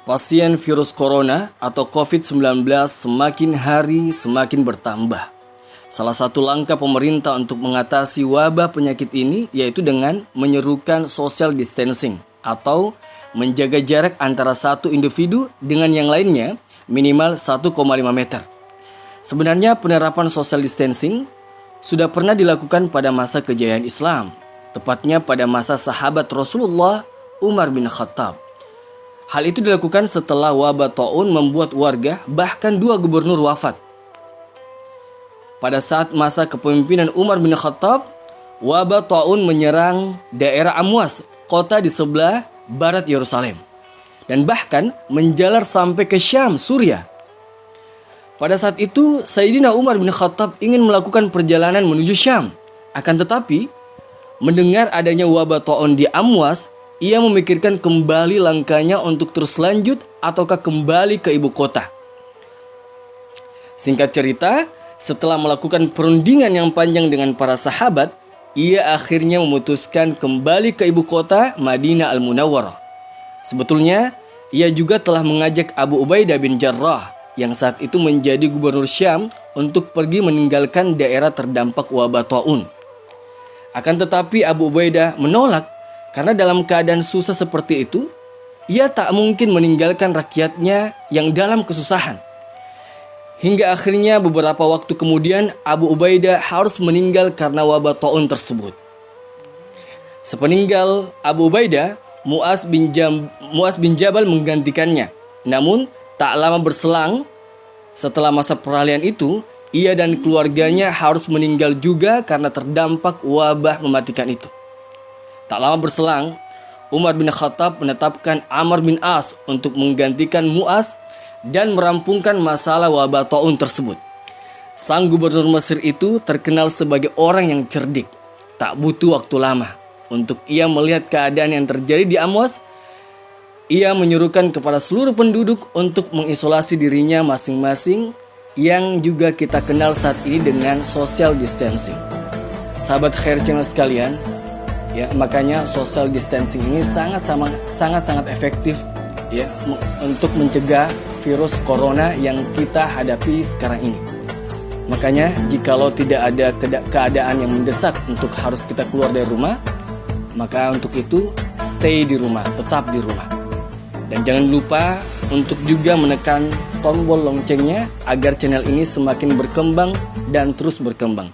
Pasien virus corona atau COVID-19 semakin hari semakin bertambah. Salah satu langkah pemerintah untuk mengatasi wabah penyakit ini yaitu dengan menyerukan social distancing atau menjaga jarak antara satu individu dengan yang lainnya minimal 1,5 meter. Sebenarnya penerapan social distancing sudah pernah dilakukan pada masa kejayaan Islam, tepatnya pada masa sahabat Rasulullah Umar bin Khattab. Hal itu dilakukan setelah wabah taun membuat warga, bahkan 2 gubernur wafat. Pada saat masa kepemimpinan Umar bin Khattab, wabah taun menyerang daerah Amwas, kota di sebelah barat Yerusalem, dan bahkan menjalar sampai ke Syam, Suriah. Pada saat itu, Sayyidina Umar bin Khattab ingin melakukan perjalanan menuju Syam. Akan tetapi, mendengar adanya wabah taun di Amwas, ia memikirkan kembali langkahnya untuk terus lanjut ataukah kembali ke ibu kota. Singkat cerita, setelah melakukan perundingan yang panjang dengan para sahabat, ia akhirnya memutuskan kembali ke ibu kota Madinah Al-Munawwarah. Sebetulnya, ia juga telah mengajak Abu Ubaidah bin Jarrah yang saat itu menjadi gubernur Syam untuk pergi meninggalkan daerah terdampak wabah taun. Akan tetapi Abu Ubaidah menolak. Karena dalam keadaan susah seperti itu, ia tak mungkin meninggalkan rakyatnya yang dalam kesusahan. Hingga akhirnya beberapa waktu kemudian Abu Ubaidah harus meninggal karena wabah taun tersebut. Sepeninggal Abu Ubaidah, Mu'az bin Jabal menggantikannya. Namun tak lama berselang setelah masa peralihan itu, ia dan keluarganya harus meninggal juga karena terdampak wabah mematikan itu. Tak lama berselang, Umar bin Khattab menetapkan Amr bin As untuk menggantikan Mu'az dan merampungkan masalah wabah taun tersebut. Sang gubernur Mesir itu terkenal sebagai orang yang cerdik. Tak butuh waktu lama untuk ia melihat keadaan yang terjadi di Amwas. Ia menyuruhkan kepada seluruh penduduk untuk mengisolasi dirinya masing-masing yang juga kita kenal saat ini dengan social distancing. Sahabat Khair Channel sekalian, ya, makanya social distancing ini sangat efektif ya untuk mencegah virus corona yang kita hadapi sekarang ini. Makanya jikalau tidak ada keadaan yang mendesak untuk harus kita keluar dari rumah, maka untuk itu stay di rumah, tetap di rumah. Dan jangan lupa untuk juga menekan tombol loncengnya agar channel ini semakin berkembang dan terus berkembang.